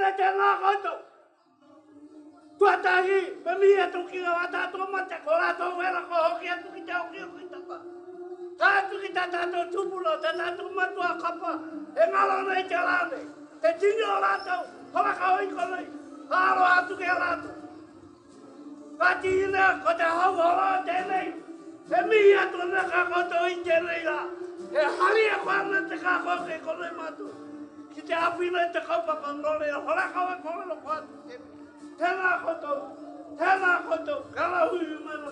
le tēnā koutou. Tuatahi, me mi atu ki ngā wata atua mate, ko rātou wera ko hoki atu ki te hoki o ki tapa. Tā atu ki tā tātou tupuro, tā tātou matua kapa, e ngalo nei te rāne. Te tini o rātou, horaka hoi konei, hāro atu ke rātou. Kati ina, ko te hau hora tēnei, e mi atu na ka koutou i tēnei rā. E hari e kwana te ka koke konei matu. Ki te awhina te kaupapa nore, horaka hoi kore no kwa atu te mi. Tēnā koutou, karahui mana.